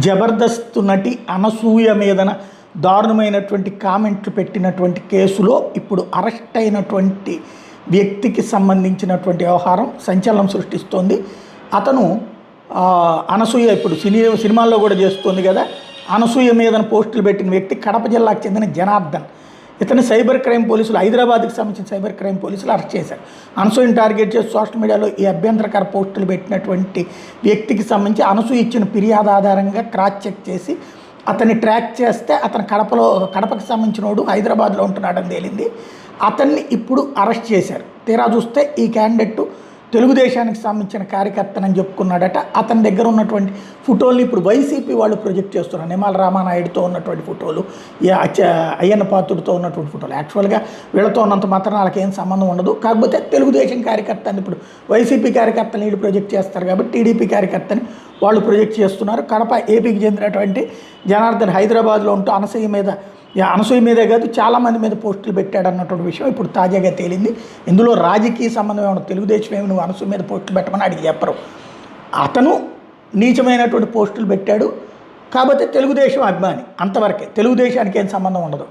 జబర్దస్త్ నటి అనసూయ మీదన దారుణమైనటువంటి కామెంట్లు పెట్టినటువంటి కేసులో ఇప్పుడు అరెస్ట్ అయినటువంటి వ్యక్తికి సంబంధించినటువంటి వ్యవహారం సంచలనం సృష్టిస్తోంది. అతను అనసూయ ఇప్పుడు సినిమాల్లో కూడా చేస్తుంది కదా. అనసూయ మీదన పోస్టులు పెట్టిన వ్యక్తి కడప జిల్లాకు చెందిన జనార్దన్. ఇతను సైబర్ క్రైమ్ పోలీసులు, హైదరాబాద్కి సంబంధించిన సైబర్ క్రైమ్ పోలీసులు అరెస్ట్ చేశారు. అనసూయని టార్గెట్ చేసి సోషల్ మీడియాలో ఈ అభ్యంతరకర పోస్టులు పెట్టినటువంటి వ్యక్తికి సంబంధించి అనసూయ ఇచ్చిన ఫిర్యాదు ఆధారంగా క్రాస్ చెక్ చేసి అతన్ని ట్రాక్ చేస్తే అతను కడపకి సంబంధించిన వాడు హైదరాబాద్లో ఉంటున్నాడని తేలింది. అతన్ని ఇప్పుడు అరెస్ట్ చేశారు. తీరా చూస్తే ఈ క్యాండిడేట్ తెలుగుదేశానికి సంబంధించిన కార్యకర్తనని చెప్పుకున్నాడట. అతని దగ్గర ఉన్నటువంటి ఫోటోల్ని ఇప్పుడు వైసీపీ వాళ్ళు ప్రొజెక్ట్ చేస్తున్నారు. నిమ్మల రామానాయుడుతో ఉన్నటువంటి ఫోటోలు, అయ్యన్న పాత్రుడితో ఉన్నటువంటి ఫోటోలు. యాక్చువల్గా వీళ్ళతో ఉన్నంత మాత్రం వాళ్ళకి ఏం సంబంధం ఉండదు. కాకపోతే తెలుగుదేశం కార్యకర్తని ఇప్పుడు వైసీపీ కార్యకర్తని వీళ్ళు ప్రొజెక్ట్ చేస్తారు కాబట్టి టీడీపీ కార్యకర్తని వాళ్ళు ప్రొజెక్ట్ చేస్తున్నారు. కడప ఏపీకి చెందినటువంటి జనార్దన్ హైదరాబాద్లో ఉంటూ అనసూయ మీదే కాదు చాలామంది మీద పోస్టులు పెట్టాడు అన్నటువంటి విషయం ఇప్పుడు తాజాగా తేలింది. ఇందులో రాజకీయ సంబంధం ఏమన్నా, తెలుగుదేశం ఏమి నువ్వు అనసూయ మీద పోస్టులు పెట్టమని అడిగి చెప్పరు. అతను నీచమైనటువంటి పోస్టులు పెట్టాడు కాబట్టి తెలుగుదేశం అభిమాని, అంతవరకే. తెలుగుదేశానికి ఏం సంబంధం ఉండదు.